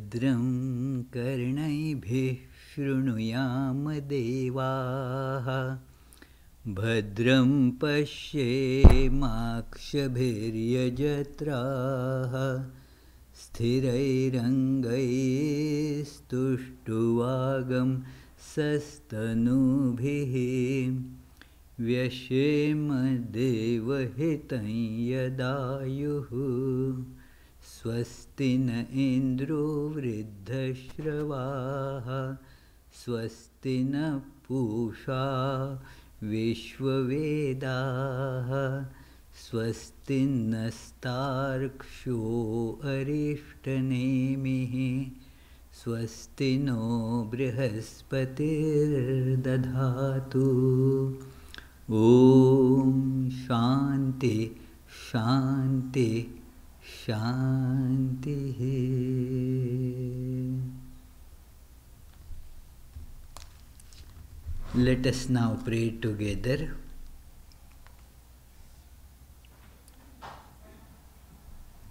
भद्रं कर्णैभिः शृणुयाम देवाः भद्रं पश्येमाक्षभिर्यजत्राः स्थिरैरङ्गैस्तुष्टुवागं सस्तनूभिः व्यशेम देवहितं यदायुः स्वस्ति न इन्द्रो वृद्धश्रवाः स्वस्ति न पूषा विश्ववेदाः स्वस्ति नस्तार्क्ष्यो अरिष्टनेमिः स्वस्ति नो बृहस्पतिर्दधातु ॐ शान्ति शान्ति शान्तिः. Let us now pray together.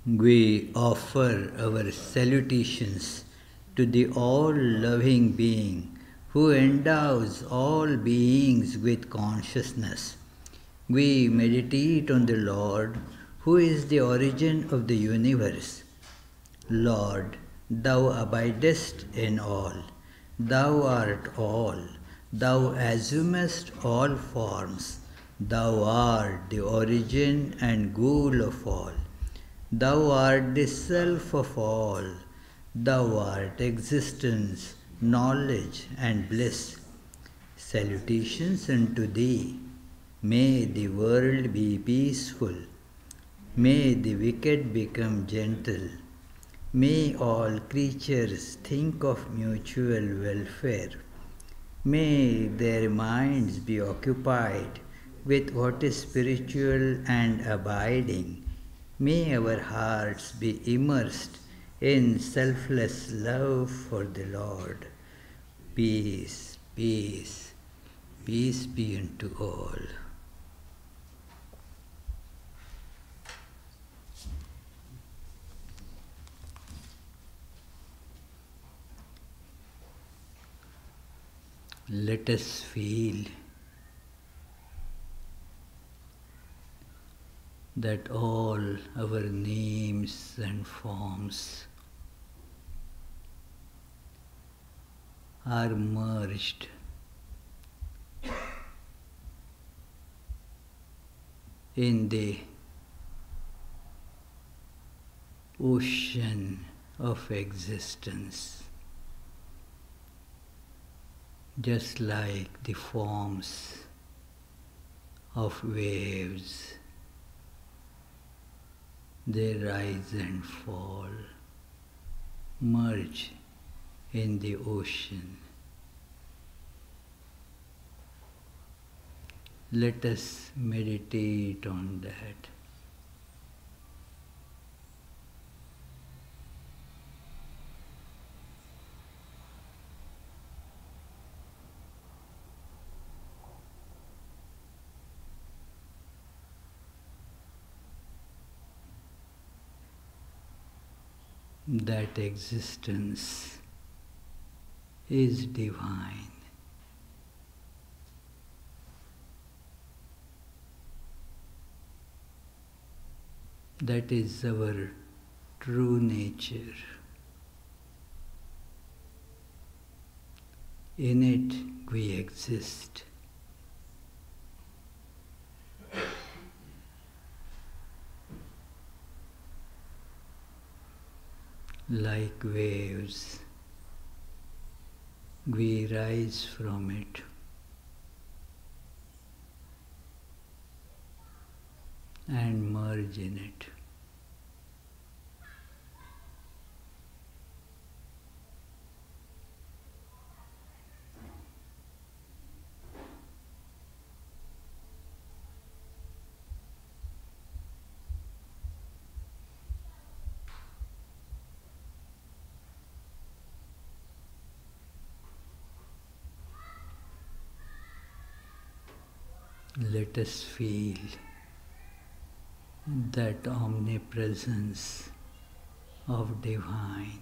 We offer our salutations to the all-loving being who endows all beings with consciousness. We meditate on the Lord who is the origin of the universe. Lord, Thou abidest in all. Thou art all. Thou assumest all forms. Thou art the origin and goal of all. Thou art the self of all. Thou art existence, knowledge and bliss. Salutations unto Thee. May the world be peaceful. May the wicked become gentle. May all creatures think of mutual welfare. May their minds be occupied with what is spiritual and abiding. May our hearts be immersed in selfless love for the Lord. Peace, peace, peace be unto all. Let us feel that all our names and forms are merged in the ocean of existence, just like the forms of waves. They rise and fall, merge in the ocean. Let us meditate on that. That existence is divine. That is our true nature. In it we exist. Like waves, we rise from it and merge in it. Let us feel that omnipresence of divine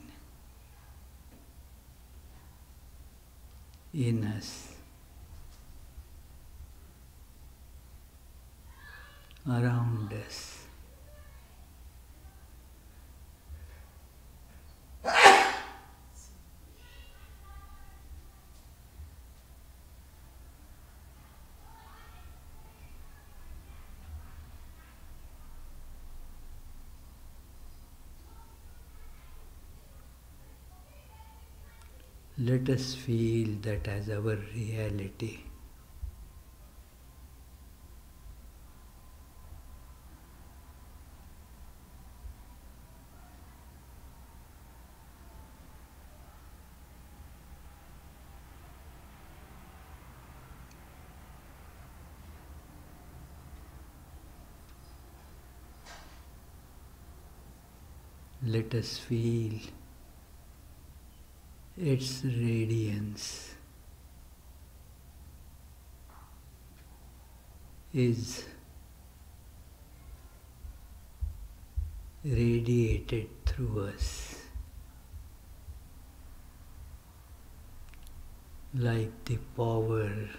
in us, around us. Let us feel that as our reality. Let us feel its radiance is radiated through us like the power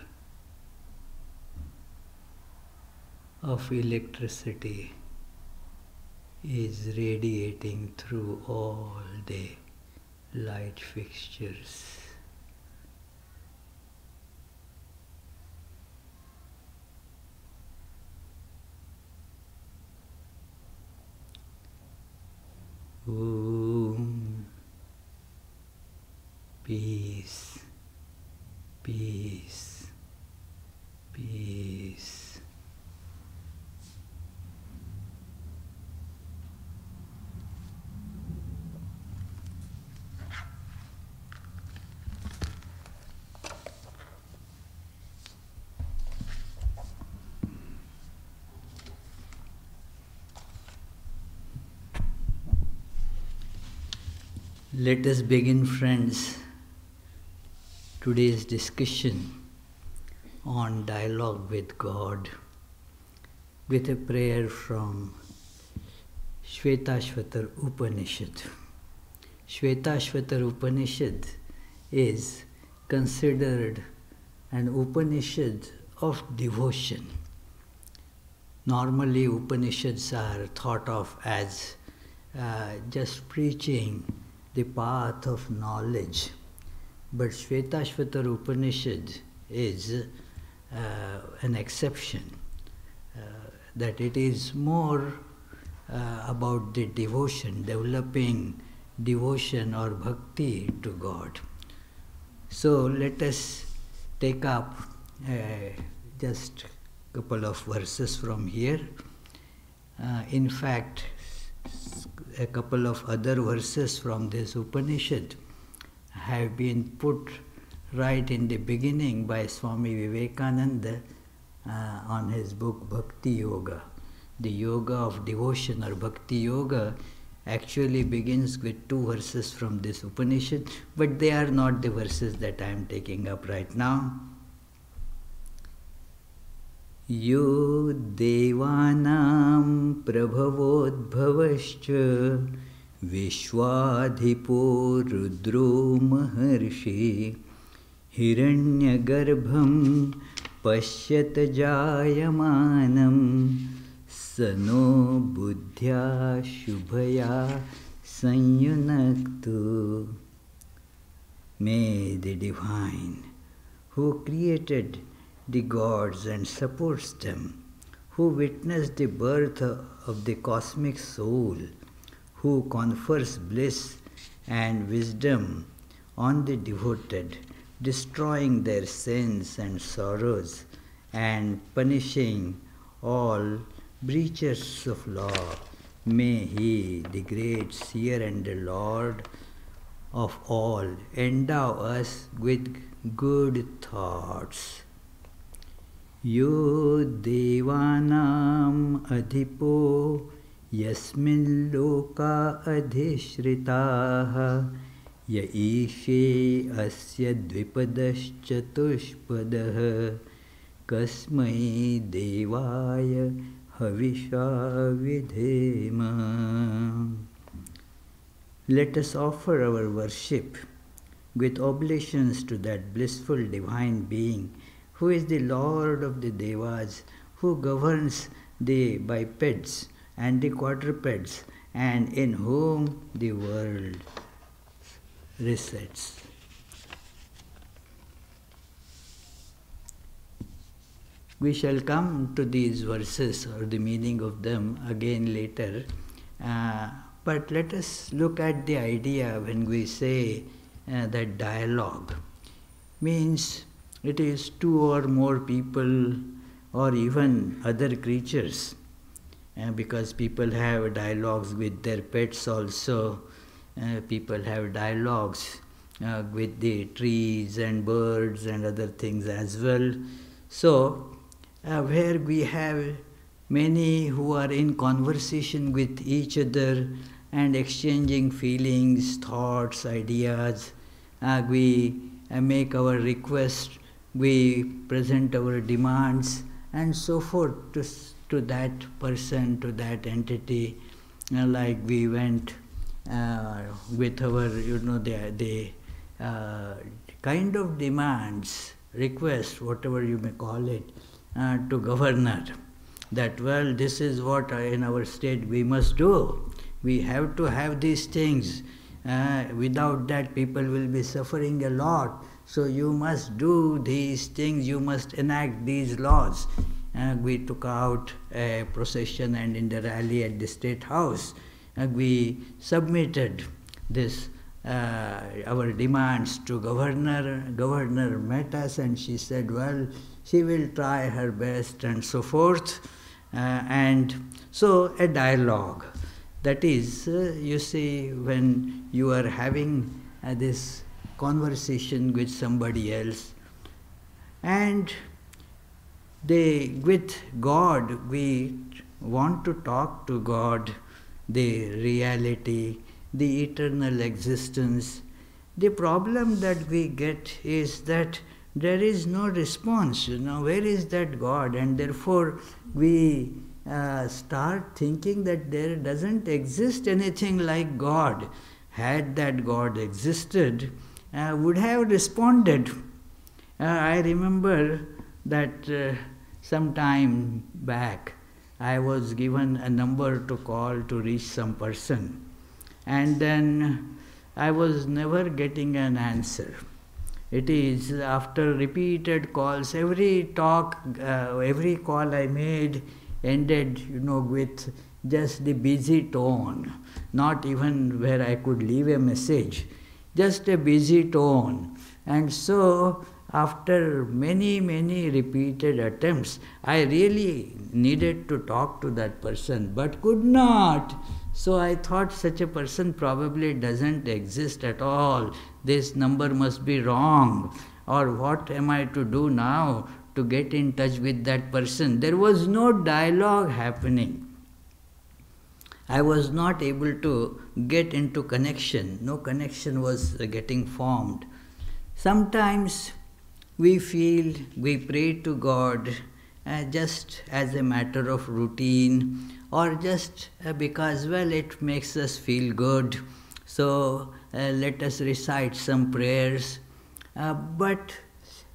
of electricity is radiating through all the light fixtures. Om. Peace, peace, peace. Let us begin, friends, today's discussion on dialogue with God with a prayer from Shvetashvatar Upanishad. Shvetashvatar Upanishad is considered an Upanishad of devotion. Normally, Upanishads are thought of as just preaching the path of knowledge. But Shvetashvatar Upanishad is an exception, that it is more about the devotion, developing devotion or bhakti to God. So let us take up just a couple of verses from here. In fact, a couple of other verses from this Upanishad have been put right in the beginning by Swami Vivekananda on his book Bhakti Yoga. The yoga of devotion or Bhakti Yoga actually begins with two verses from this Upanishad, but they are not the verses that I am taking up right now. Yo devanam prabhavodbhavascha vishwadhipo rudro maharshi hiranyagarbham pashyat jayamanam sano buddhya shubhaya sanyunaktu. May the Divine, who created the gods and supports them, who witnessed the birth of the cosmic soul, who confers bliss and wisdom on the devoted, destroying their sins and sorrows and punishing all breachers of law. May He, the great seer and the Lord of all, endow us with good thoughts. Yo devanam adhipo yasmin loka adhishritaha ya ishe asya dvipadaschatuspadah kasmai devaya havisha vidhema. Let us offer our worship with oblations to that blissful divine being, who is the Lord of the Devas, who governs the bipeds and the quadrupeds, and in whom the world resides. We shall come to these verses or the meaning of them again later, but let us look at the idea when we say that dialogue. Means it is two or more people or even other creatures, because people have dialogues with their pets also, people have dialogues with the trees and birds and other things as well. So, where we have many who are in conversation with each other and exchanging feelings, thoughts, ideas, we make our request, we present our demands, and so forth to that person, to that entity, like we went with our, the kind of demands, request, whatever you may call it, to governor, that, well, this is what in our state we must do. We have to have these things. Without that, people will be suffering a lot. So you must do these things, you must enact these laws. We took out a procession, and in the rally at the State House, we submitted this our demands to governor. Governor met us and she said, well, she will try her best and so forth. And so a dialogue. That is, you see, when you are having this conversation with somebody else, and with God, we want to talk to God, the reality, the eternal existence. The problem that we get is that there is no response, where is that God? And therefore we start thinking that there doesn't exist anything like God. Had that God existed, would have responded. I remember that some time back, I was given a number to call to reach some person, and then I was never getting an answer. It is after repeated calls, every call I made ended, with just the busy tone, not even where I could leave a message, just a busy tone. And so, after many, many repeated attempts, I really needed to talk to that person, but could not. So I thought such a person probably doesn't exist at all. This number must be wrong. Or what am I to do now to get in touch with that person? There was no dialogue happening. I was not able to get into connection. No connection was getting formed. Sometimes we feel we pray to God just as a matter of routine, or just because, well, it makes us feel good. So let us recite some prayers. But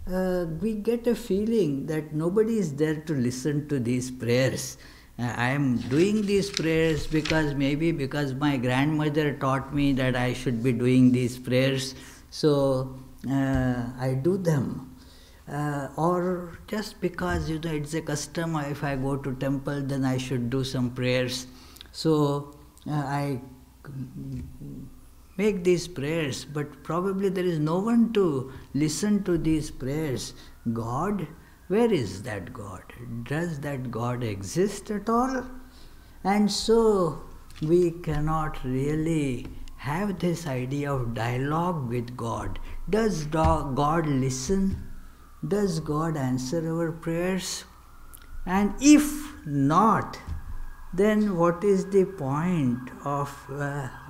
we get a feeling that nobody is there to listen to these prayers. I am doing these prayers because my grandmother taught me that I should be doing these prayers. So I do them. Or just because, it's a custom, if I go to temple, then I should do some prayers. So I make these prayers, but probably there is no one to listen to these prayers. God? Where is that God? Does that God exist at all? And so we cannot really have this idea of dialogue with God. Does God listen? Does God answer our prayers? And if not, then what is the point of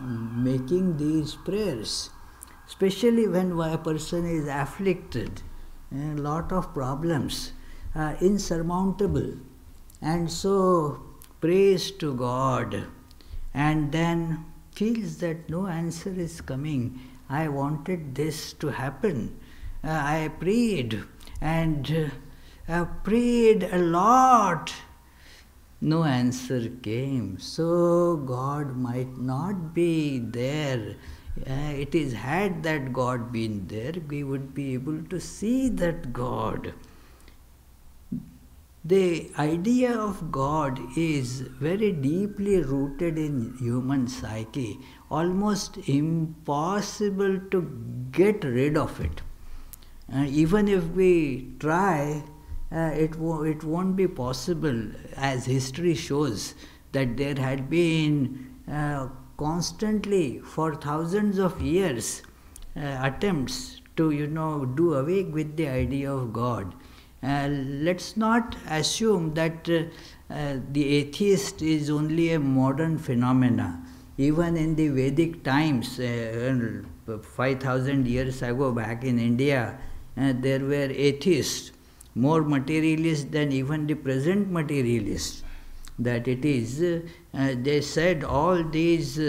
making these prayers? Especially when a person is afflicted, a lot of problems, insurmountable, and so prays to God, and then feels that no answer is coming. I wanted this to happen. I prayed and prayed a lot. No answer came. So God might not be there. It is, had that God been there, we would be able to see that God. The idea of God is very deeply rooted in human psyche, almost impossible to get rid of it. Even if we try, it won't be possible, as history shows that there had been constantly for thousands of years attempts to do away with the idea of God. Let's not assume that the atheist is only a modern phenomena. Even in the Vedic times, 5,000 years ago back in India, there were atheists, more materialists than even the present materialists. That it is, they said all these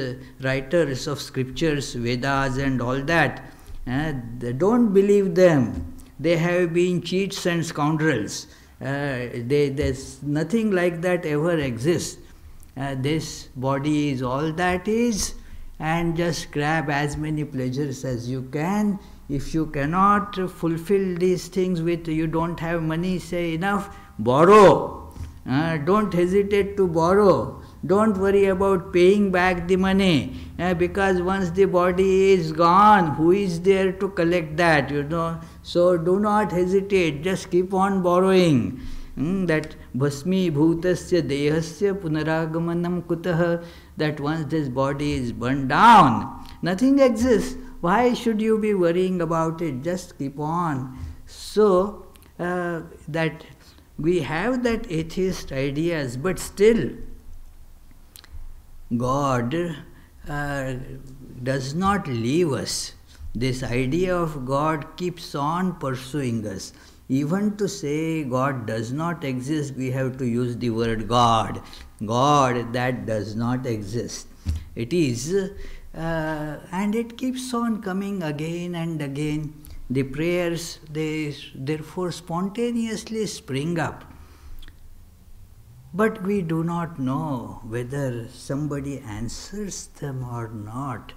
writers of scriptures, Vedas and all that, they don't believe them. They have been cheats and scoundrels. There's nothing like that ever exists. This body is all that is, and just grab as many pleasures as you can. If you cannot fulfill these things with, you don't have money, say enough, borrow. Don't hesitate to borrow. Don't worry about paying back the money, because once the body is gone, who is there to collect that, So do not hesitate, just keep on borrowing. That bhasmi bhutasya dehasya punaragamanam kutah, that once this body is burned down, nothing exists. Why should you be worrying about it? Just keep on. So that we have that atheist ideas, but still God does not leave us. This idea of God keeps on pursuing us. Even to say God does not exist, we have to use the word God. God that does not exist. It is, and it keeps on coming again and again. The prayers, they therefore spontaneously spring up. But we do not know whether somebody answers them or not.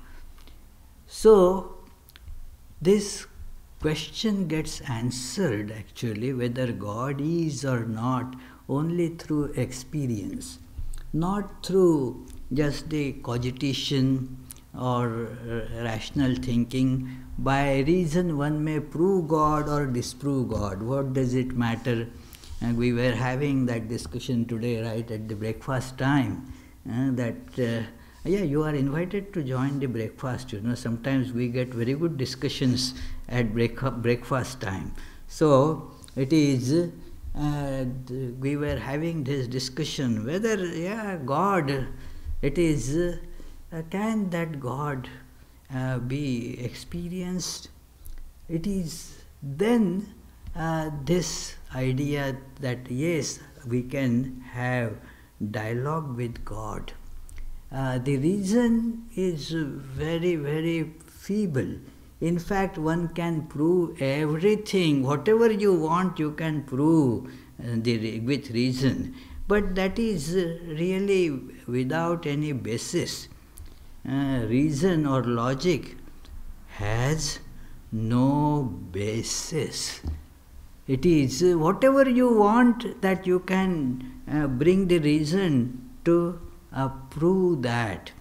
So, this question gets answered actually, whether God is or not, only through experience, not through just the cogitation or rational thinking. By reason one may prove God or disprove God. What does it matter? And we were having that discussion today, right, at the breakfast time, yeah, you are invited to join the breakfast. Sometimes we get very good discussions at breakfast time. So it is, we were having this discussion whether, God, it is, can that God be experienced? It is then this idea that yes, we can have dialogue with God. The reason is very, very feeble. In fact, one can prove everything, whatever you want, you can prove with reason. But that is really without any basis. Reason or logic has no basis. It is whatever you want that you can bring the reason to prove that.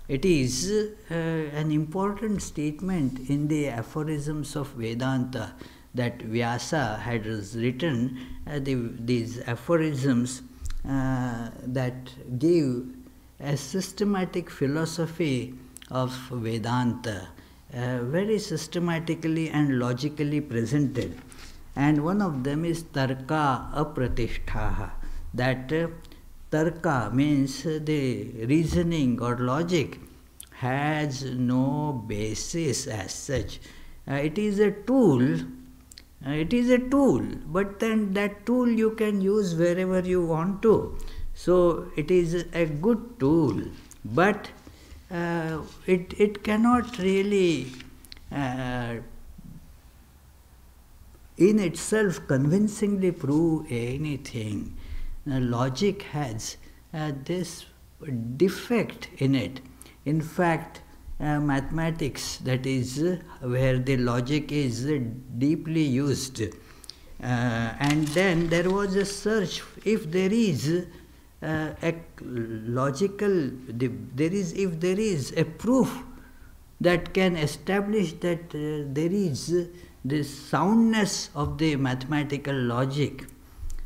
It is an important statement in the aphorisms of Vedanta that Vyasa had written, these aphorisms that give a systematic philosophy of Vedanta, very systematically and logically presented. And one of them is tarka apratishtaha, that tarka means the reasoning or logic has no basis as such. It is a tool. But then that tool you can use wherever you want to. So it is a good tool, but it cannot really uh, in itself convincingly prove anything. Logic has this defect in it. In fact, mathematics, that is where the logic is deeply used. And then there was a search if there is a logical, if there is a proof that can establish that there is this soundness of the mathematical logic.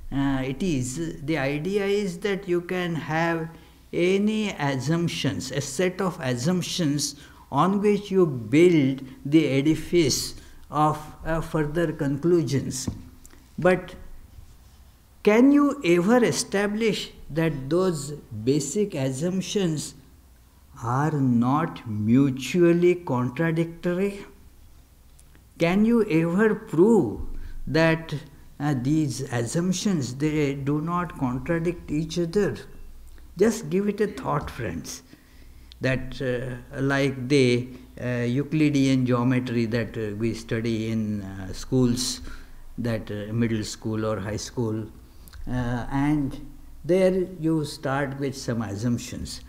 The idea is that you can have any assumptions, a set of assumptions on which you build the edifice of further conclusions. But can you ever establish that those basic assumptions are not mutually contradictory? Can you ever prove that these assumptions, they do not contradict each other? Just give it a thought, friends, that like the Euclidean geometry that we study in schools, that middle school or high school, and there you start with some assumptions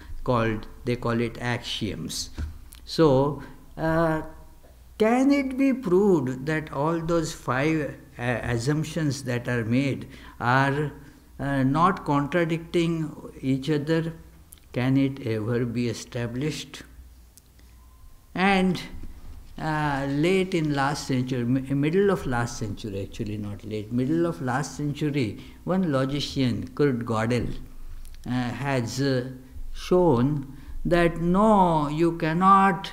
they call it axioms. So, can it be proved that all those 5 assumptions that are made are not contradicting each other? Can it ever be established? And late in last century, middle of last century, actually not late, middle of last century, one logician, Kurt Gödel, has shown that no, you cannot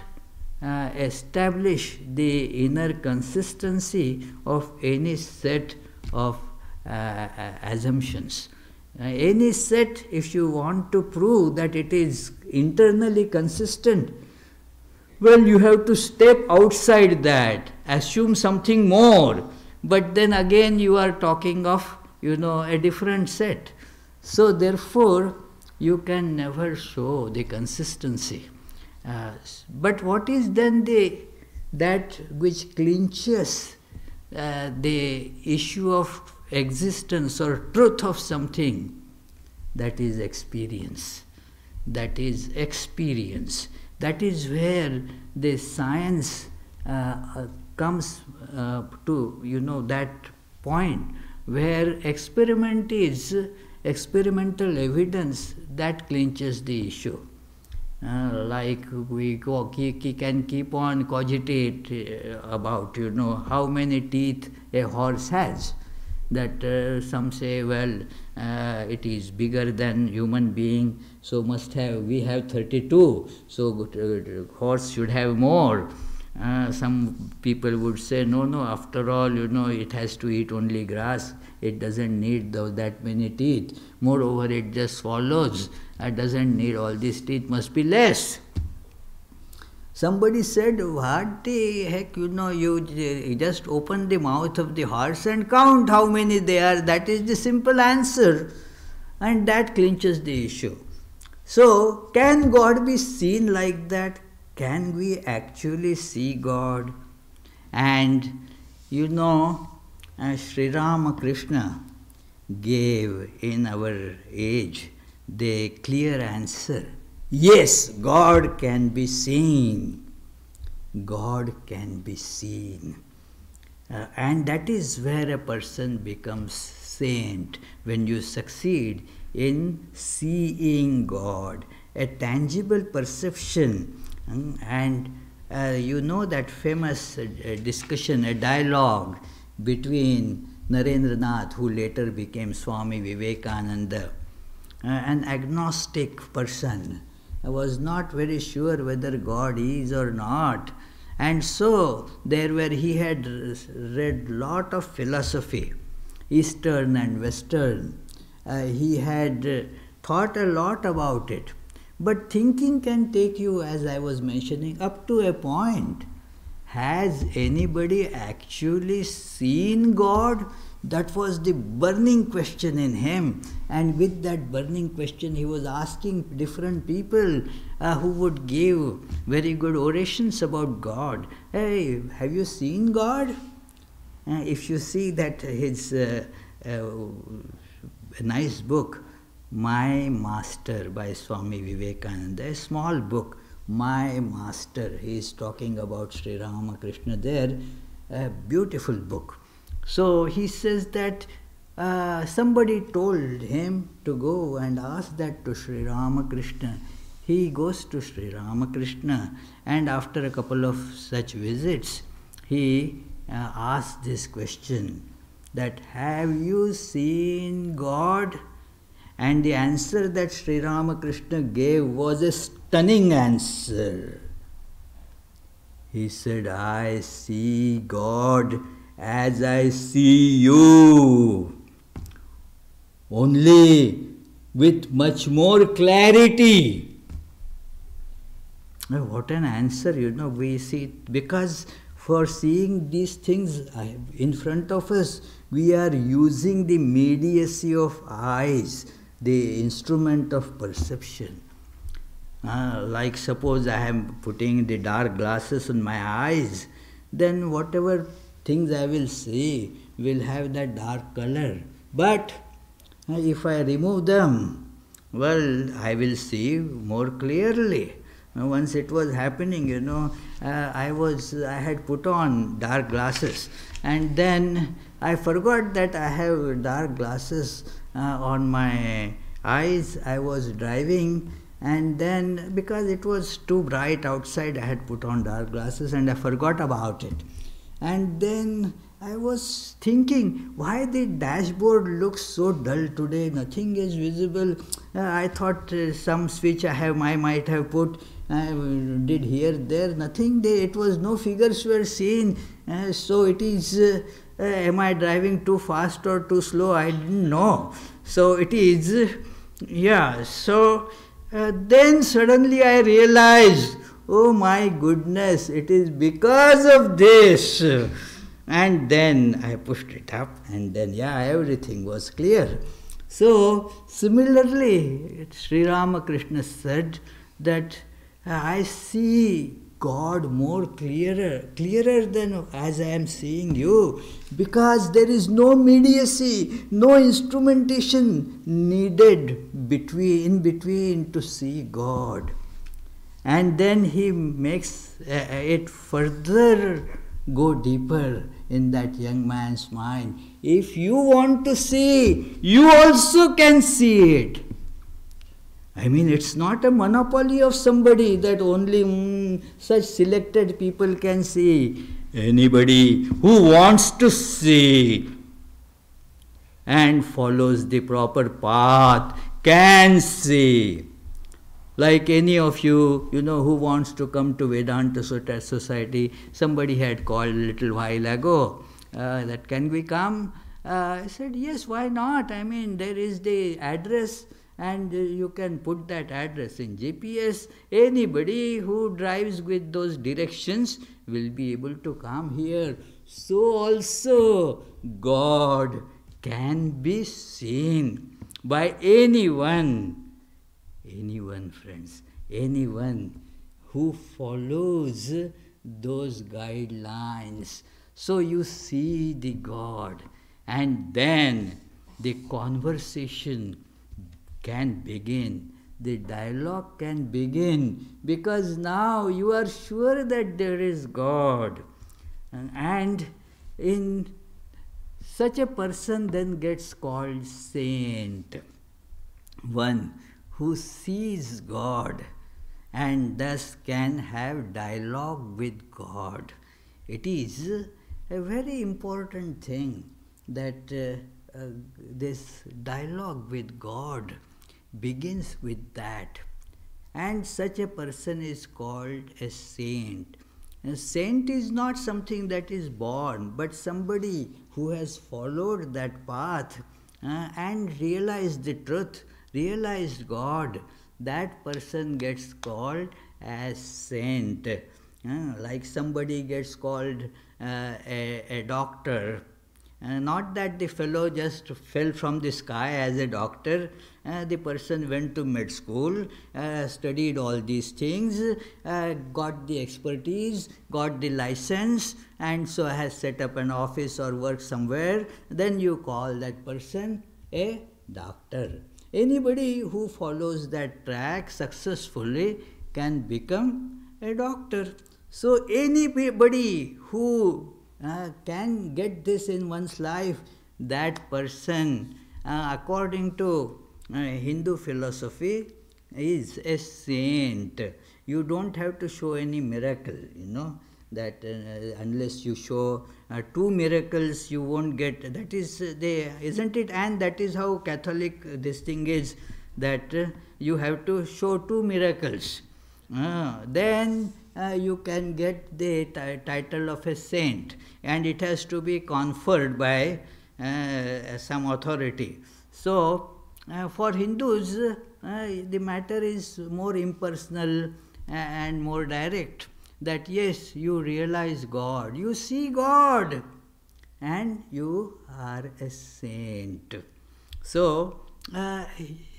establish the inner consistency of any set of assumptions. Any set, if you want to prove that it is internally consistent, well, you have to step outside that, assume something more, but then again you are talking of, a different set. So therefore, you can never show the consistency. But what is then that which clinches the issue of existence or truth of something? That is experience. That is experience. That is where the science comes to, that point where experimental evidence that clinches the issue. Like we can keep on cogitate about, how many teeth a horse has. That some say, well, it is bigger than human being, so we have 32, so horse should have more. Some people would say, no, after all, it has to eat only grass, it doesn't need that many teeth. Moreover, it just swallows, it doesn't need all these teeth, must be less. Somebody said, what the heck, you just open the mouth of the horse and count how many there are. That is the simple answer. And that clinches the issue. So, can God be seen like that? Can we actually see God? And, Sri Ramakrishna gave in our age the clear answer. Yes, God can be seen. God can be seen. And that is where a person becomes saint, when you succeed in seeing God, a tangible perception. And that famous discussion, a dialogue between Narendranath, who later became Swami Vivekananda, an agnostic person, was not very sure whether God is or not. And so, he had read lot of philosophy, Eastern and Western. He had thought a lot about it. But thinking can take you, as I was mentioning, up to a point. Has anybody actually seen God? That was the burning question in him. And with that burning question, he was asking different people who would give very good orations about God. Hey, have you seen God? If you see that his nice book, My Master by Swami Vivekananda, a small book, My Master, he is talking about Sri Ramakrishna there, a beautiful book. So he says that somebody told him to go and ask that to Sri Ramakrishna. He goes to Sri Ramakrishna, and after a couple of such visits, he asks this question, that have you seen God? And the answer that Sri Ramakrishna gave was a stunning answer. He said, I see God as I see you, only with much more clarity. What an answer, we see, because for seeing these things in front of us, we are using the immediacy of eyes, the instrument of perception. Like suppose I am putting the dark glasses on my eyes, then whatever things I will see will have that dark color. But if I remove them, well, I will see more clearly. Once it was happening, I had put on dark glasses, and then I forgot that I have dark glasses on my eyes. I was driving, and then because it was too bright outside, I had put on dark glasses and I forgot about it. And then I was thinking, why the dashboard looks so dull today? Nothing is visible. I thought some switch I might have put, did here, there, nothing. It was no figures were seen. So it is, am I driving too fast or too slow? I didn't know. So it is, So then suddenly I realized, oh my goodness, it is because of this. And then I pushed it up, and then everything was clear. So similarly, Sri Ramakrishna said that I see God more clearer than as I am seeing you, because there is no immediacy, no instrumentation needed in between to see God. And then he makes it further go deeper in that young man's mind. If you want to see, you also can see it. I mean, it's not a monopoly of somebody that only such selected people can see. Anybody who wants to see and follows the proper path can see. Like any of you, who wants to come to Vedanta Society, somebody had called a little while ago, that can we come? I said, yes, why not? I mean, there is the address, and you can put that address in GPS. Anybody who drives with those directions will be able to come here. So also, God can be seen by anyone. Anyone, friends, anyone who follows those guidelines. So you see the God, and then the conversation can begin, the dialogue can begin, because now you are sure that there is God. And in such a person then gets called saint, one who sees God and thus can have dialogue with God. It is a very important thing that this dialogue with God begins with that. And such a person is called a saint. A saint is not something that is born, but somebody who has followed that path and realized the truth, realized God. That person gets called as saint. Like somebody gets called a doctor, Not that the fellow just fell from the sky as a doctor. The person went to med school, studied all these things, got the expertise, got the license, and so has set up an office or work somewhere. Then you call that person a doctor. Anybody who follows that track successfully can become a doctor. So anybody who can get this in one's life, that person, according to Hindu philosophy, is a saint. You don't have to show any miracle, that unless you show 2 miracles, you won't get. That is isn't it? And that is how Catholic this thing is, that you have to show 2 miracles. Then you can get the title of a saint, and it has to be conferred by some authority. So for Hindus, the matter is more impersonal and more direct, that yes, you realize God, you see God, and you are a saint. So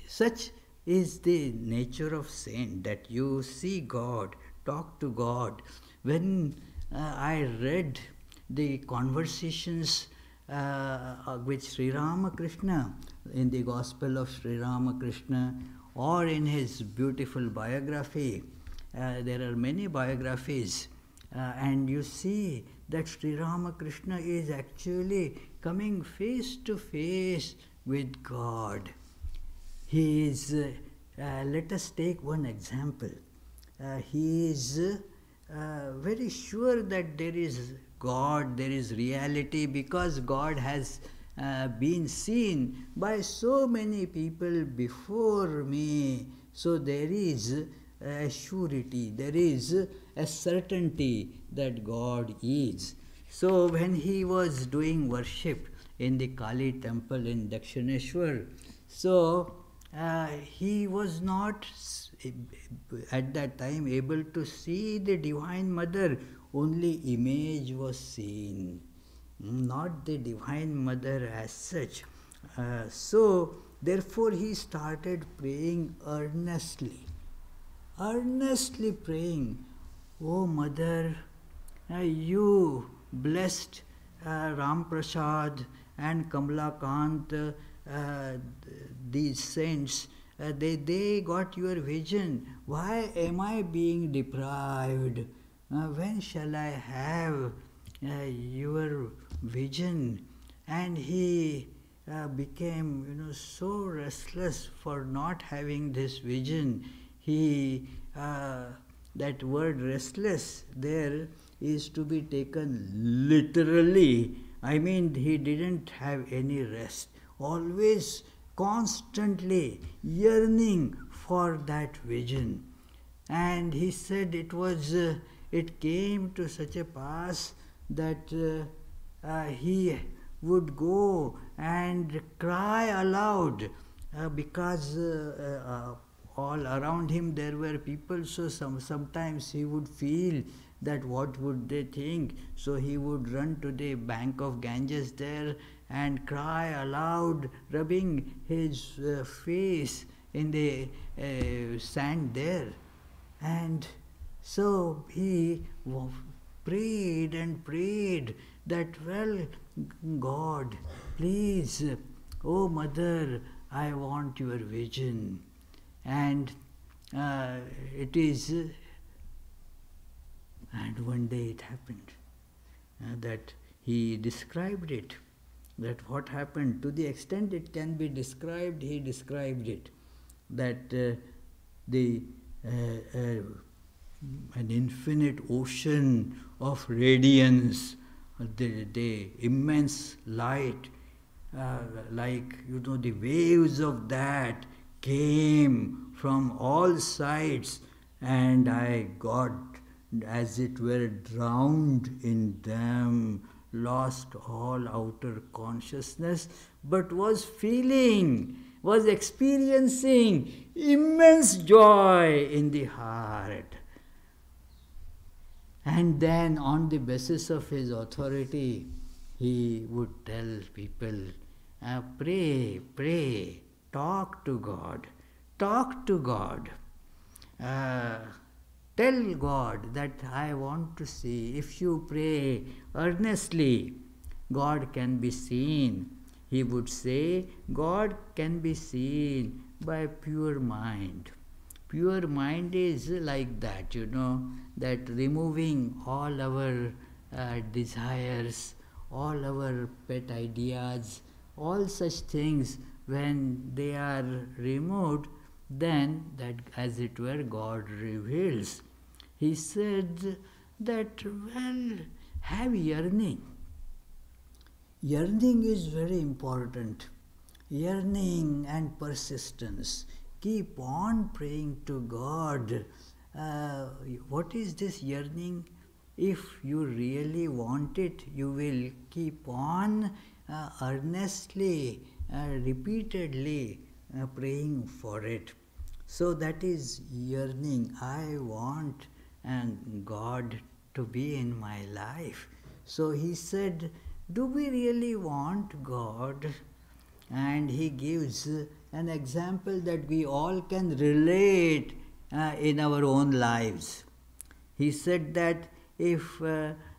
such is the nature of saint, that you see God, talk to God. When I read the conversations with Sri Ramakrishna in the Gospel of Sri Ramakrishna, or in his beautiful biography, there are many biographies, and you see that Sri Ramakrishna is actually coming face to face with God. He is, let us take one example. He is very sure that there is God, there is reality, because God has been seen by so many people before me. So there is a surety, there is a certainty that God is. So when he was doing worship in the Kali temple in Dakshineshwar, so he was not at that time able to see the Divine Mother, only image was seen, not the Divine Mother as such. So therefore he started praying earnestly praying, "Oh Mother, you blessed Ram Prasad and Kamalakant, these saints, they got your vision. Why am I being deprived? When shall I have your vision?" And he became so restless for not having this vision. He that word restless there is to be taken literally. I mean, he didn't have any rest, always constantly yearning for that vision. And he said it came to such a pass that he would go and cry aloud because all around him there were people, so sometimes he would feel that what would they think, so he would run to the bank of Ganges there and cry aloud, rubbing his face in the sand there. And so he prayed and prayed that, "Well, God, please, oh Mother, I want your vision." And it is, and one day it happened that he described it, that what happened, to the extent it can be described, he described it, that an infinite ocean of radiance, the immense light, like the waves of that came from all sides, and I got, as it were, drowned in them, lost all outer consciousness, but was experiencing immense joy in the heart. And then on the basis of his authority, he would tell people, pray, pray, talk to God, talk to God. Uh, Tell God that I want to see. If you pray earnestly, God can be seen. He would say, God can be seen by pure mind. Pure mind is like that, that removing all our desires, all our pet ideas, all such things, when they are removed, then that, as it were, God reveals. He said that, well, have yearning. Yearning is very important. Yearning and persistence. Keep on praying to God. What is this yearning? If you really want it, you will keep on earnestly, repeatedly praying for it. So that is yearning. I want God to be in my life. So he said, do we really want God? And he gives an example that we all can relate in our own lives. He said that if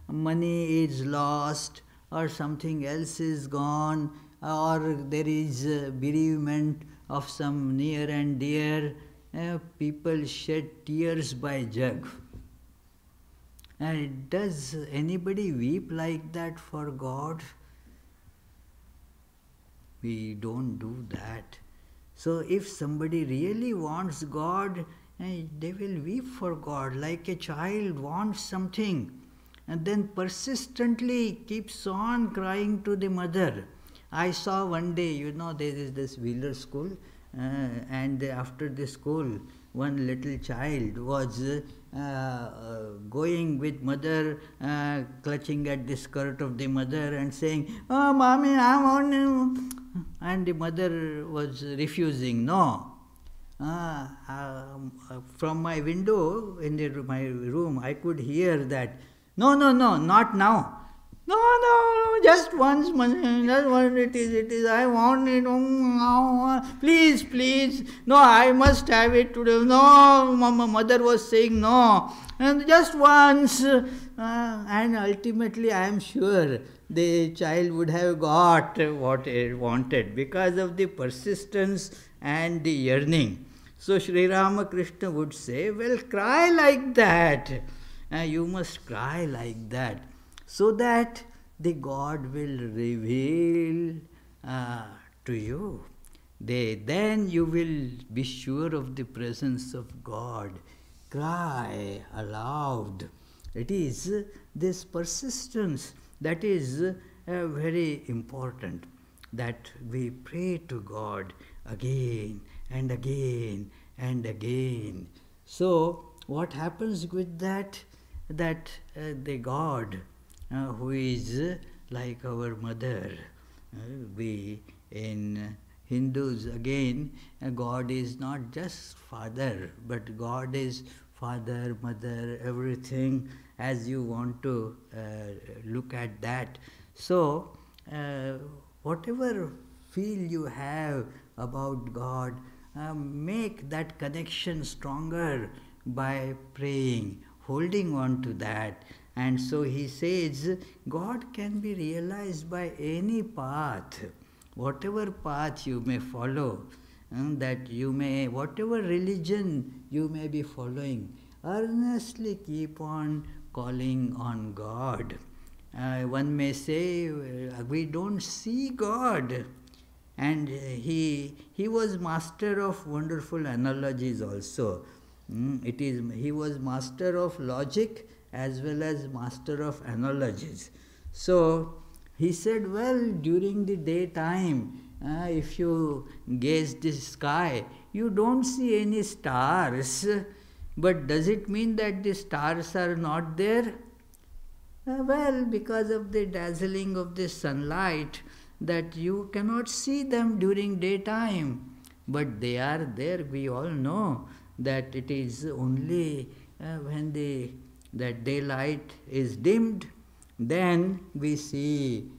money is lost or something else is gone, or there is bereavement of some near and dear, people shed tears by jug. And does anybody weep like that for God? We don't do that. So if somebody really wants God, they will weep for God, like a child wants something, and then persistently keeps on crying to the mother. I saw one day, there is this Wheeler school, and after the school, one little child was going with mother, clutching at the skirt of the mother and saying, "Oh, mommy, I want you." And the mother was refusing, no. From my window in my room, I could hear that, no, not now. No, just once, just what it is, I want it, please, no, I must have it today, no, mother was saying no, and just once, and ultimately I am sure the child would have got what it wanted because of the persistence and the yearning. So Sri Ramakrishna would say, well, cry like that, you must cry like that, so that the God will reveal to you. Then you will be sure of the presence of God. Cry aloud. It is this persistence that is very important, that we pray to God again and again and again. So what happens with that? That the God who is like our mother, we in Hindus again, God is not just father, but God is father, mother, everything, as you want to look at that. So whatever feel you have about God, make that connection stronger by praying, holding on to that. And so he says, God can be realized by any path, whatever path you may follow, that you may, whatever religion you may be following, earnestly keep on calling on God. One may say, we don't see God. And he was master of wonderful analogies also. He was master of logic as well as master of analogies. So he said, well, during the daytime, if you gaze the sky, you don't see any stars. But does it mean that the stars are not there? Well, because of the dazzling of the sunlight, that you cannot see them during daytime. But they are there. We all know that it is only when that daylight is dimmed, then we see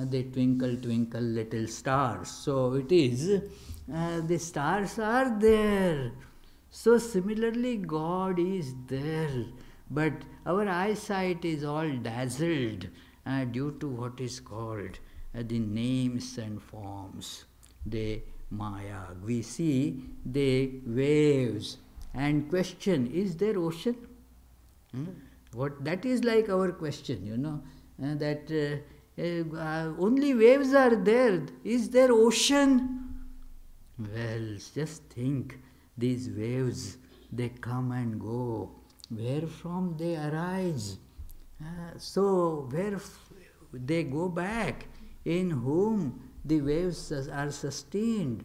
they twinkle, twinkle, little stars. So it is, the stars are there. So similarly, God is there, but our eyesight is all dazzled due to what is called the names and forms, the Maya. We see the waves and question, is there ocean? What that is like our question, that only waves are there. Is there ocean? Well, just think, these waves, they come and go. Where from they arise? So where they go back? In whom the waves are sustained?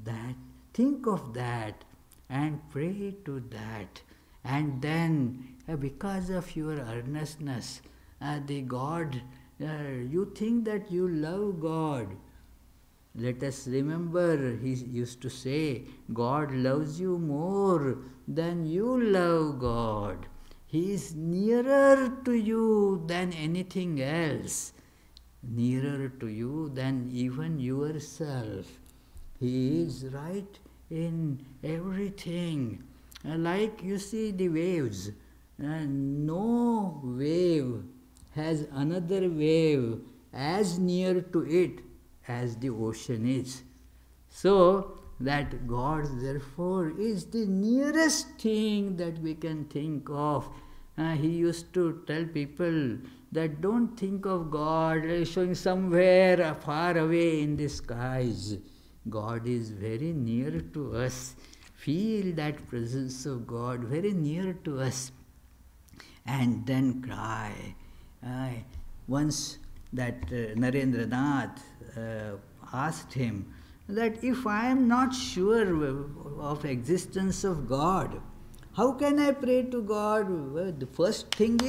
That, think of that and pray to that. And then, because of your earnestness, the God, you think that you love God. Let us remember, he used to say, God loves you more than you love God. He is nearer to you than anything else, nearer to you than even yourself. He is right in everything. Like you see the waves, no wave has another wave as near to it as the ocean is. So that God therefore is the nearest thing that we can think of. He used to tell people that don't think of God showing somewhere far away in the skies. God is very near to us. Feel that presence of God very near to us. And then cry. Once that Narendranath asked him that if I am not sure of existence of God, how can I pray to God? Well, the first thing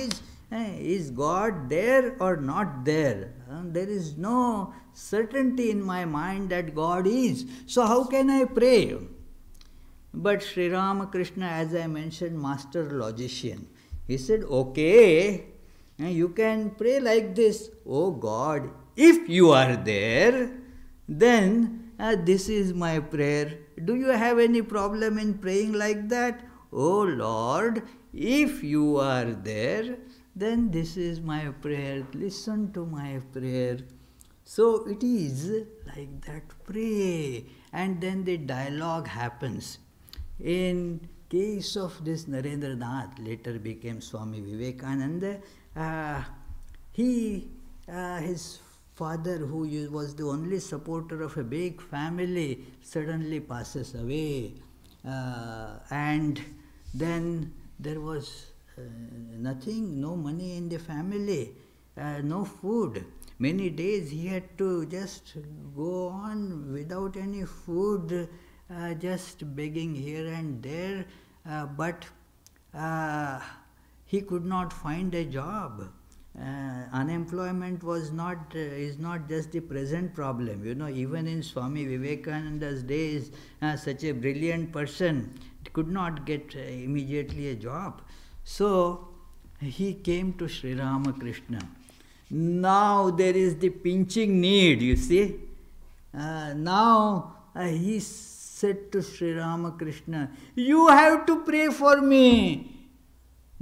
is God there or not there? There is no certainty in my mind that God is. So how can I pray? But Sri Ramakrishna, as I mentioned, master logician, he said, okay, you can pray like this, oh God, if you are there, then this is my prayer. Do you have any problem in praying like that? Oh Lord, if you are there, then this is my prayer. Listen to my prayer. So it is like that, pray. And then the dialogue happens. In case of this Narendranath, later became Swami Vivekananda, his father, who was the only supporter of a big family, suddenly passes away. And then there was nothing, no money in the family, no food. Many days he had to just go on without any food, just begging here and there, but he could not find a job. Unemployment is not just the present problem. Even in Swami Vivekananda's days, such a brilliant person could not get immediately a job. So he came to Sri Ramakrishna. Now there is the pinching need, you see. Now he said to Sri Ramakrishna, you have to pray for me.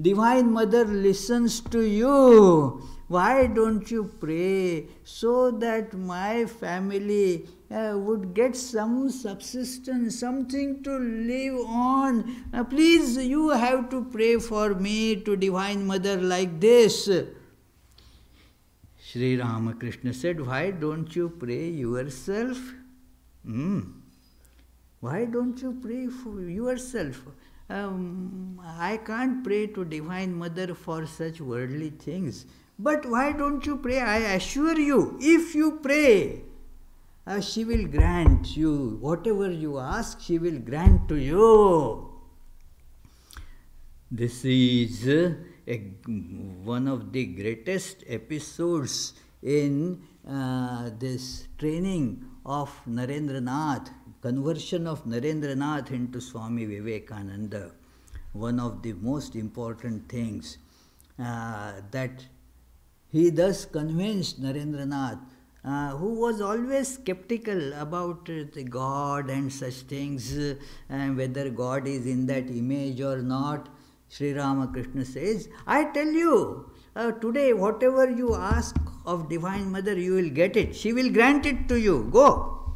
Divine Mother listens to you. Why don't you pray so that my family would get some subsistence, something to live on? Please, you have to pray for me to Divine Mother like this. Sri Ramakrishna said, why don't you pray yourself? Why don't you pray for yourself? I can't pray to Divine Mother for such worldly things. But why don't you pray? I assure you, if you pray, she will grant you. Whatever you ask, she will grant to you. This is one of the greatest episodes in this training of Narendranath, conversion of Narendranath into Swami Vivekananda. One of the most important things that He thus convinced Narendranath, who was always skeptical about the God and such things, and whether God is in that image or not. Sri Ramakrishna says, I tell you, today whatever you ask of Divine Mother, you will get it. She will grant it to you. Go.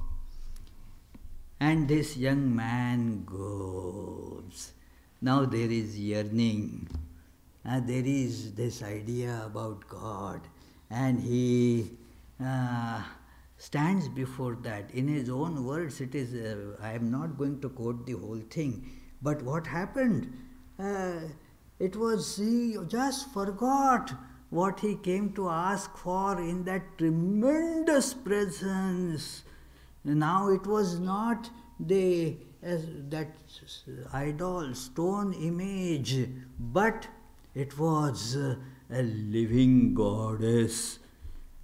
And this young man goes. Now there is yearning. There is this idea about God, and he stands before that. In his own words, it is, I am not going to quote the whole thing, but what happened? It was, he just forgot what he came to ask for in that tremendous presence. Now it was not that idol, stone image, but it was a living goddess.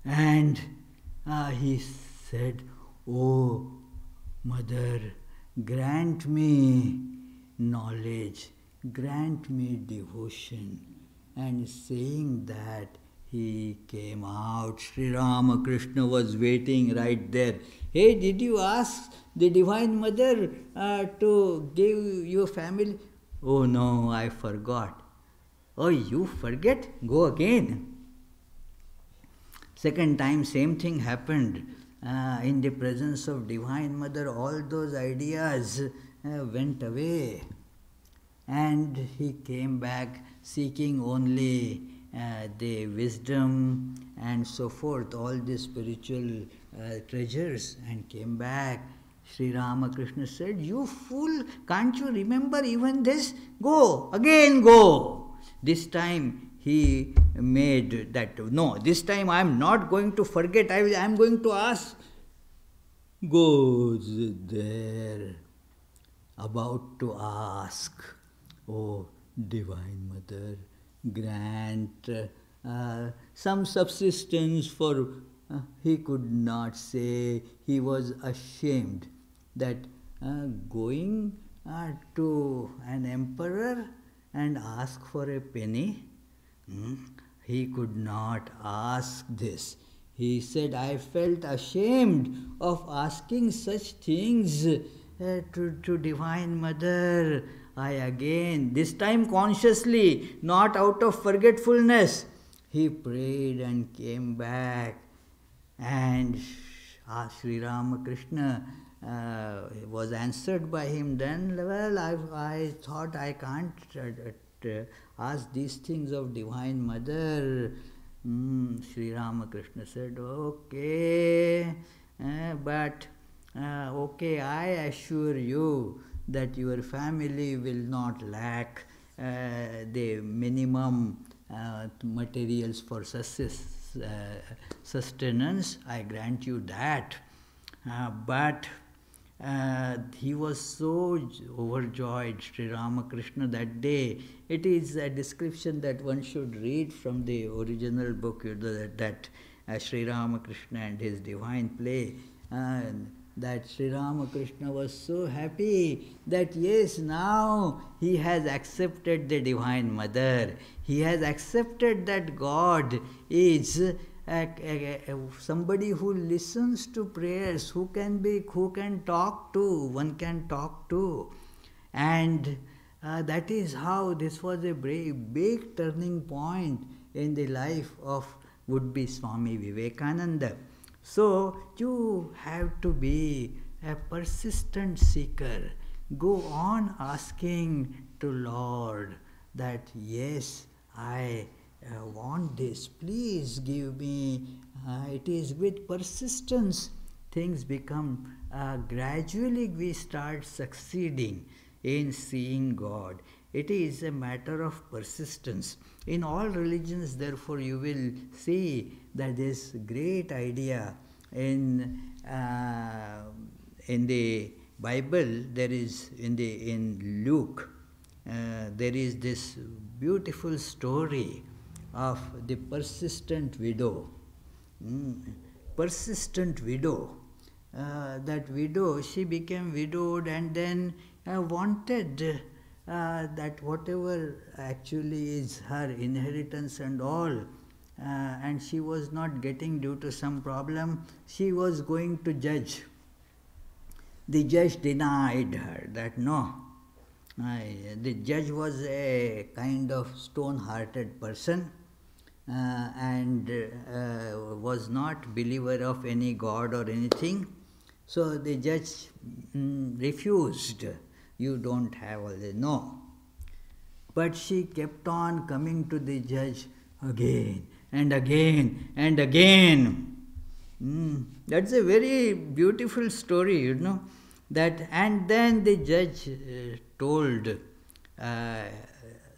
And he said, Oh, Mother, grant me knowledge, grant me devotion. And saying that, he came out. Sri Ramakrishna was waiting right there. Hey, did you ask the Divine Mother to give your family? Oh no, I forgot. Oh, you forget? Go again. Second time, same thing happened. In the presence of Divine Mother, all those ideas went away. And he came back seeking only the wisdom and so forth, all the spiritual treasures, and came back. Sri Ramakrishna said, You fool, can't you remember even this? Go, again go. This time he made that, no, this time I am not going to forget, I am going to ask. Goes there, about to ask, Oh, Divine Mother, grant some subsistence for, he could not say, he was ashamed that going to an emperor and ask for a penny, he could not ask this. He said, I felt ashamed of asking such things to Divine Mother. I again, this time consciously, not out of forgetfulness, he prayed and came back. And Sri Ramakrishna was answered by him. Then, well, I thought I can't ask these things of Divine Mother. Sri Ramakrishna said, okay, but okay, I assure you that your family will not lack the minimum materials for sustenance. I grant you that. But he was so overjoyed, Sri Ramakrishna, that day. It is a description that one should read from the original book, that Sri Ramakrishna and his divine play. That Sri Ramakrishna was so happy that yes, now he has accepted the Divine Mother. He has accepted that God is somebody who listens to prayers, who can talk to, one can talk to. And that is how this was a big turning point in the life of would-be Swami Vivekananda. So you have to be a persistent seeker. Go on asking to Lord that yes, I want this, please give me. It is with persistence things become, gradually we start succeeding in seeing God. It is a matter of persistence. In all religions, therefore, you will see that this great idea in the Bible, there is in Luke, there is this beautiful story of the persistent widow. Persistent widow. That widow, she became widowed and then wanted that whatever actually is her inheritance and all, and she was not getting due to some problem. She was going to judge. The judge denied her that no. The judge was a kind of stone-hearted person and was not believer of any God or anything. So the judge refused. You don't have all this. No. But she kept on coming to the judge again and again and again. That's a very beautiful story, you know. And then the judge told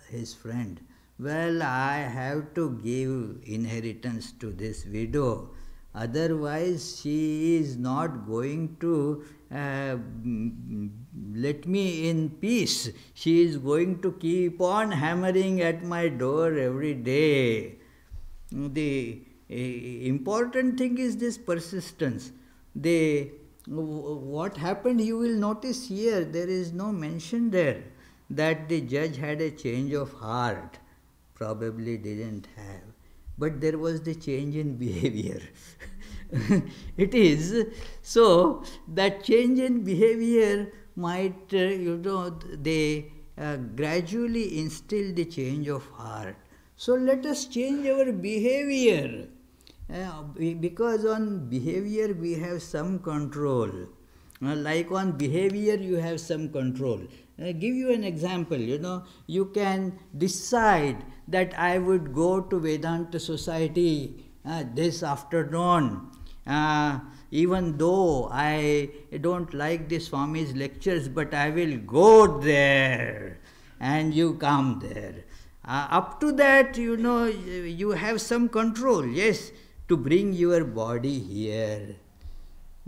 his friend, well, I have to give inheritance to this widow. Otherwise, she is not going to let me in peace. She is going to keep on hammering at my door every day. The important thing is this persistence. What happened, you will notice here, there is no mention there that the judge had a change of heart. Probably didn't have. But there was the change in behavior. It is. So, that change in behavior might, they gradually instill the change of heart. So, let us change our behavior. Because on behavior we have some control. Like on behavior you have some control. Give you an example, you can decide that I would go to Vedanta Society this afternoon, even though I don't like the Swami's lectures, but I will go there, and you come there. Up to that, you have some control, yes, to bring your body here.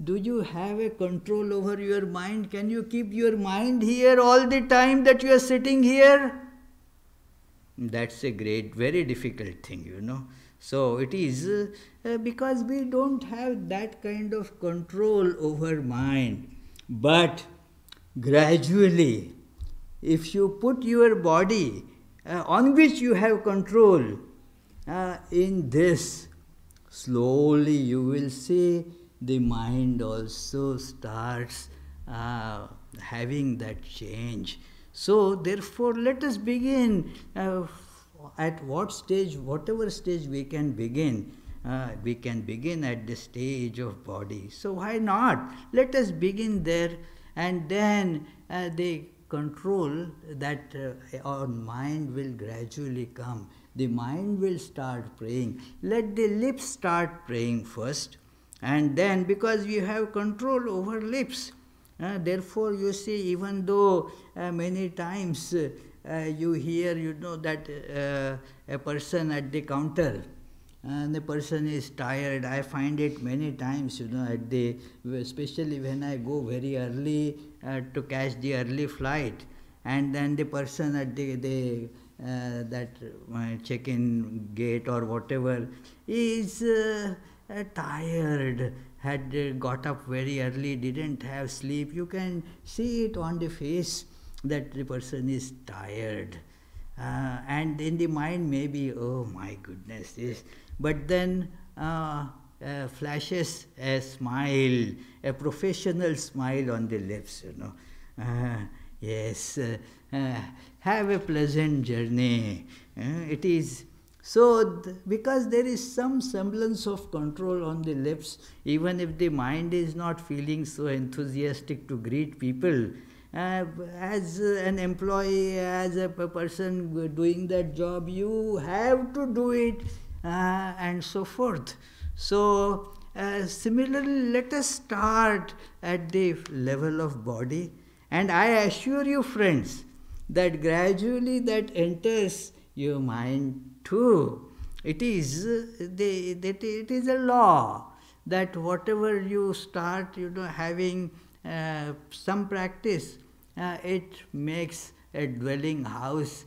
Do you have a control over your mind? Can you keep your mind here all the time that you are sitting here? That's a great, very difficult thing, So it is because we don't have that kind of control over mind. But gradually, if you put your body on which you have control in this, slowly you will see the mind also starts having that change. So therefore, let us begin at what stage, whatever stage we can begin at the stage of body. So why not? Let us begin there, and then the control that our mind will gradually come. The mind will start praying. Let the lips start praying first, and then, because we have control over lips, therefore you see, even though many times you hear, that a person at the counter, and the person is tired. I find it many times, especially when I go very early to catch the early flight, and then the person at the check-in gate or whatever is tired, had got up very early, didn't have sleep. You can see it on the face that the person is tired. And in the mind maybe, oh my goodness, this. But then flashes a smile, a professional smile on the lips, yes, have a pleasant journey. It is so, because there is some semblance of control on the lips, even if the mind is not feeling so enthusiastic to greet people, as an employee, as a person doing that job, you have to do it, and so forth. So, similarly, let us start at the level of body, and I assure you, friends, that gradually that enters your mind too. It is it is a law that whatever you start, having some practice, it makes a dwelling house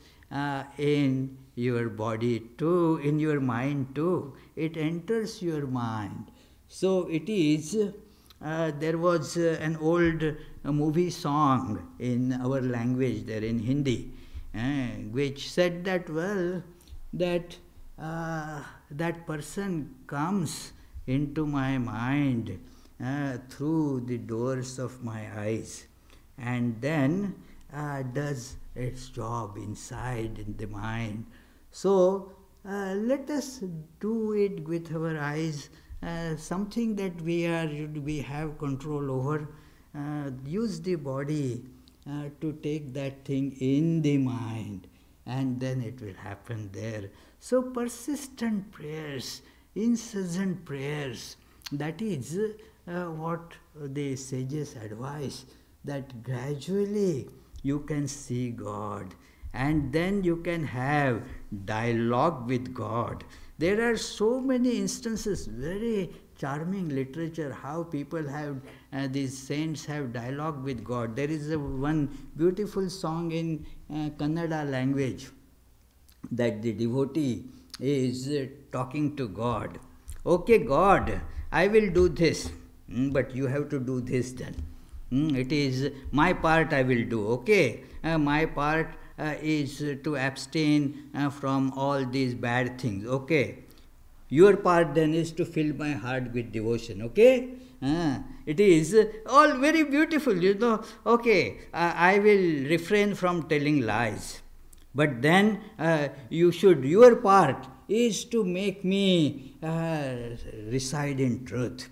in your body too, in your mind too. It enters your mind. So it is, there was an old movie song in our language there in Hindi, which said that, well, that that person comes into my mind through the doors of my eyes, and then does its job inside in the mind. So let us do it with our eyes, something that we have control over. Use the body to take that thing in the mind, and then it will happen there. So persistent prayers, incessant prayers, that is what the sages advise, that gradually you can see God, and then you can have dialogue with God. There are so many instances, very charming literature, how people have, these saints have dialogue with God. There is one beautiful song in Kannada language, that the devotee is talking to God. Okay, God, I will do this, but you have to do this then. It is my part I will do, okay? My part is to abstain from all these bad things, okay? Your part then is to fill my heart with devotion, okay? It is all very beautiful, Okay, I will refrain from telling lies. But then your part is to make me reside in truth.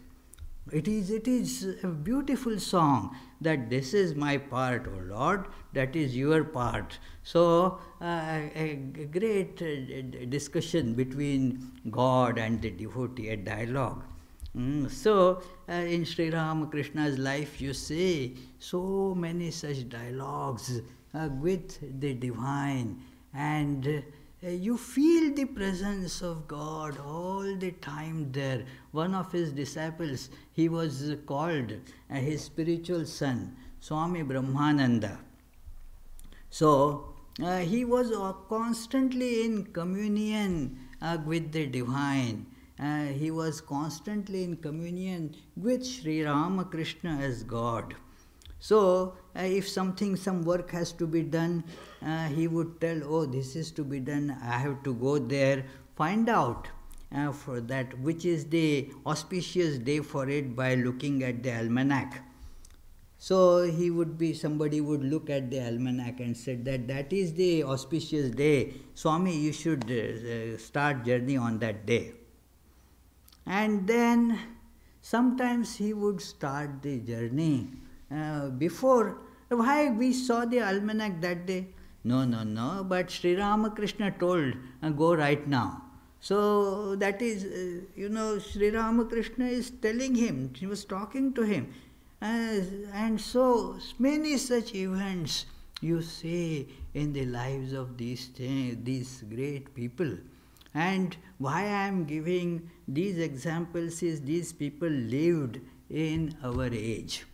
It is a beautiful song, that this is my part, O Lord, that is your part. So a great discussion between God and the devotee, a dialogue. So in Sri Ramakrishna's life you see so many such dialogues with the divine, and you feel the presence of God all the time there. One of his disciples, he was called his spiritual son, Swami Brahmananda. So he was constantly in communion with the divine. He was constantly in communion with Sri Ramakrishna as God. So if some work has to be done, he would tell, oh, this is to be done, I have to go there, find out for that which is the auspicious day for it by looking at the almanac. So somebody would look at the almanac and said that is the auspicious day, Swami, you should start journey on that day. And then sometimes he would start the journey before. Why we saw the almanac that day? No, but Sri Ramakrishna told, go right now. So that is, Sri Ramakrishna is telling him, he was talking to him. And so many such events you see in the lives of these great people. And why I am giving these examples is these people lived in our age.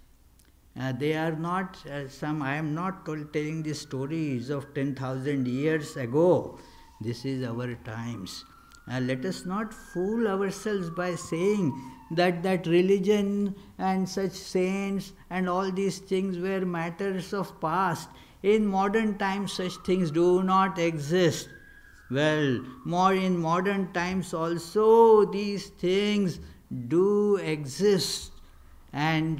They are not I am not telling the stories of 10,000 years ago. This is our times. Let us not fool ourselves by saying that religion and such saints and all these things were matters of past. In modern times such things do not exist. Well, in modern times also these things do exist, and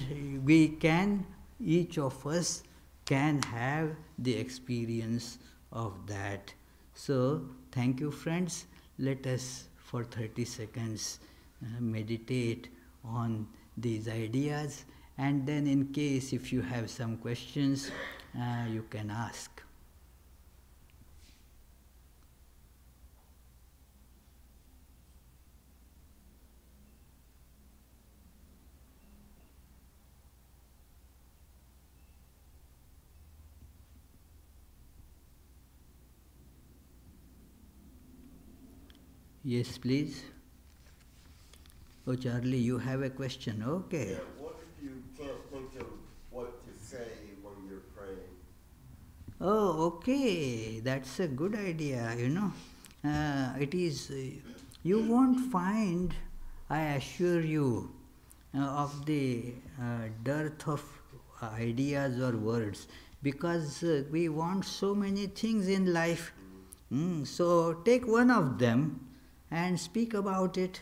each of us can have the experience of that. So, thank you friends. Let us for 30 seconds meditate on these ideas, and then in case if you have some questions, you can ask. Yes, please. Oh, Charlie, you have a question. Okay. Yeah, what if you can't think of what to say when you're praying? Oh, okay. That's a good idea, it is, you won't find, I assure you, of the dearth of ideas or words, because we want so many things in life. So take one of them. and speak about it.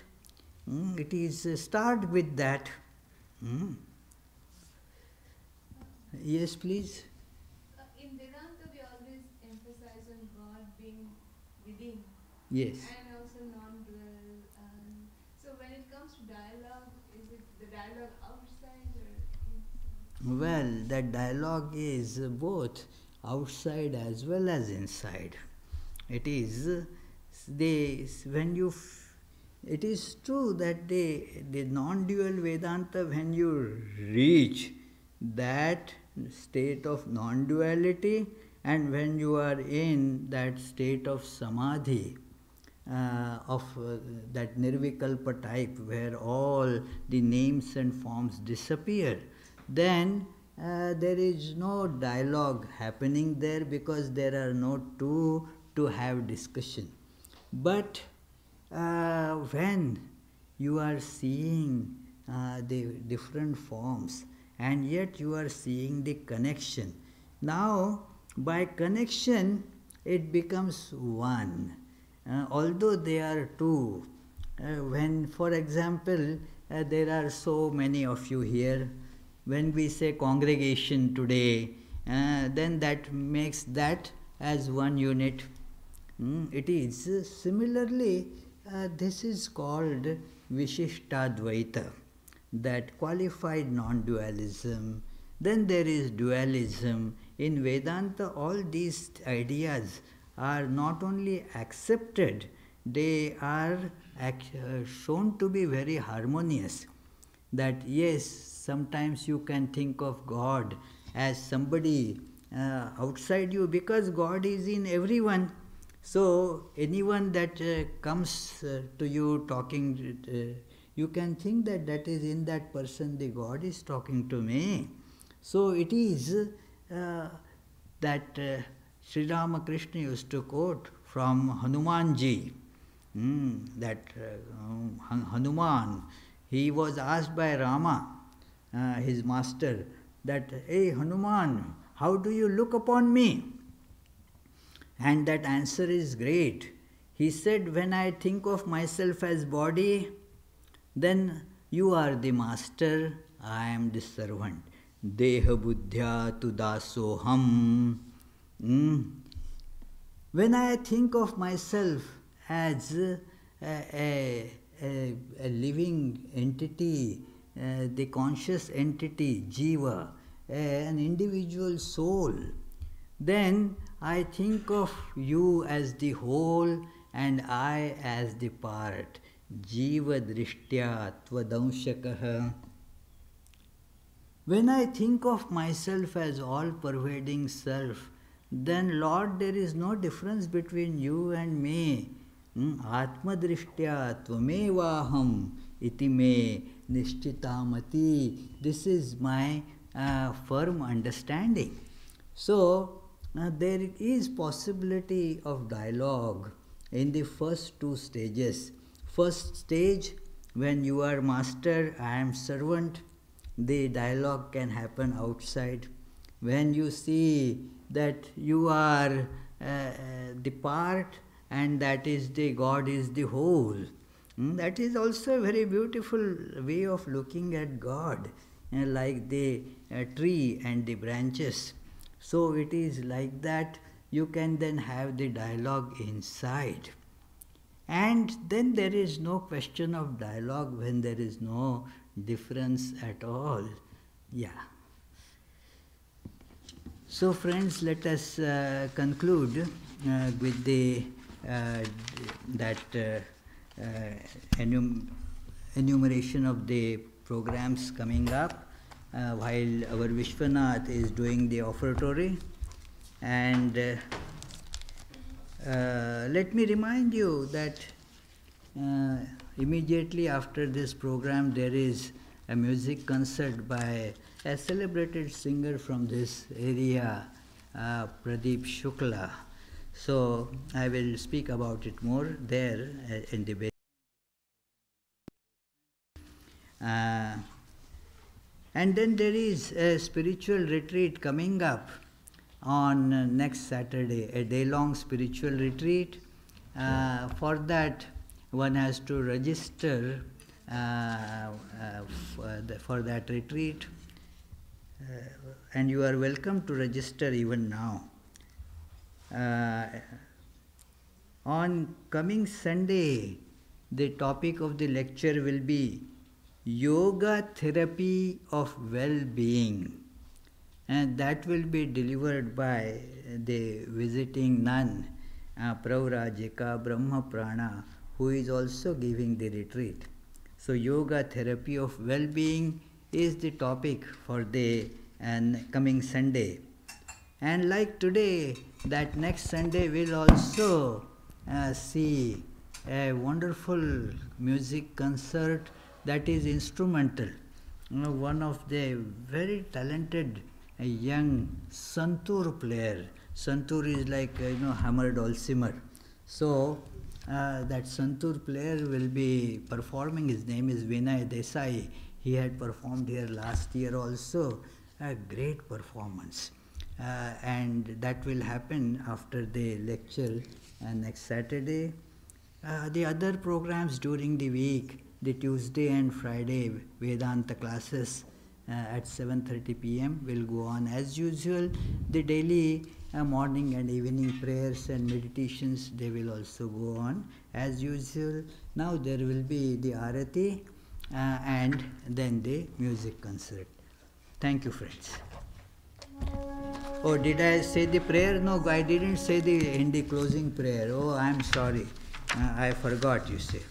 It is start with that. Yes, please. In Vedanta, we always emphasize on God being within. Yes. And also non-dual. So when it comes to dialogue, is it the dialogue outside or inside? Well, that dialogue is both outside as well as inside. It is it is true that the non-dual Vedanta, when you reach that state of non-duality, and when you are in that state of samadhi, that nirvikalpa type, where all the names and forms disappear, then there is no dialogue happening there, because there are no two to have discussion. But when you are seeing the different forms, and yet you are seeing the connection, now by connection it becomes one, although they are two. When, for example, there are so many of you here, when we say congregation today, then that makes that as one unit. It is similarly, this is called Vishishtadvaita, that qualified non-dualism. Then there is dualism. In Vedanta, all these ideas are not only accepted, they are shown to be very harmonious. That yes, sometimes you can think of God as somebody outside you, because God is in everyone. So anyone that comes to you talking, you can think that that is in that person, the God is talking to me. So it is that Sri Ramakrishna used to quote from Hanumanji, that Hanuman, he was asked by Rama, his master, that, hey Hanuman, how do you look upon me? And that answer is great. He said, when I think of myself as body, then you are the master, I am the servant. Deha buddhya tu dasoham. When I think of myself as a living entity, the conscious entity, jiva, an individual soul, then I think of you as the whole and I as the part. Jiva drishtya tvadamshakaha. When I think of myself as all-pervading self, then Lord, there is no difference between you and me. Atma drishtya tvamevaham iti me nishchitamati. This is my firm understanding. So, there is possibility of dialogue in the first two stages. First stage, when you are master, I am servant, the dialogue can happen outside. When you see that you are the part and that is the God is the whole, that is also a very beautiful way of looking at God, like the tree and the branches. So it is like that, you can then have the dialogue inside. And then there is no question of dialogue when there is no difference at all. Yeah. So friends, let us conclude with the enumeration of the programs coming up while our Vishwanath is doing the offertory. And let me remind you that immediately after this program there is a music concert by a celebrated singer from this area, Pradeep Shukla. So I will speak about it more there in the basement. And then there is a spiritual retreat coming up on next Saturday, a day-long spiritual retreat. For that, one has to register for that retreat, and you are welcome to register even now. On coming Sunday, the topic of the lecture will be Yoga Therapy of Well-Being, and that will be delivered by the visiting nun, Pravrajika Brahma Prana, who is also giving the retreat. So Yoga Therapy of Well-Being is the topic for the coming Sunday. And like today, that next Sunday we'll also see a wonderful music concert that is instrumental. One of the very talented young santur player. Santur is like hammer dulcimer. So that santur player will be performing. His name is Vinay Desai. He had performed here last year also. A great performance. And that will happen after the lecture next Saturday. The other programs during the week, the Tuesday and Friday Vedanta classes at 7:30 p.m. will go on as usual. The daily morning and evening prayers and meditations, they will also go on as usual. Now there will be the Arati and then the music concert. Thank you, friends. Oh, did I say the prayer? No, I didn't say in the closing prayer. Oh, I'm sorry. I forgot, you say.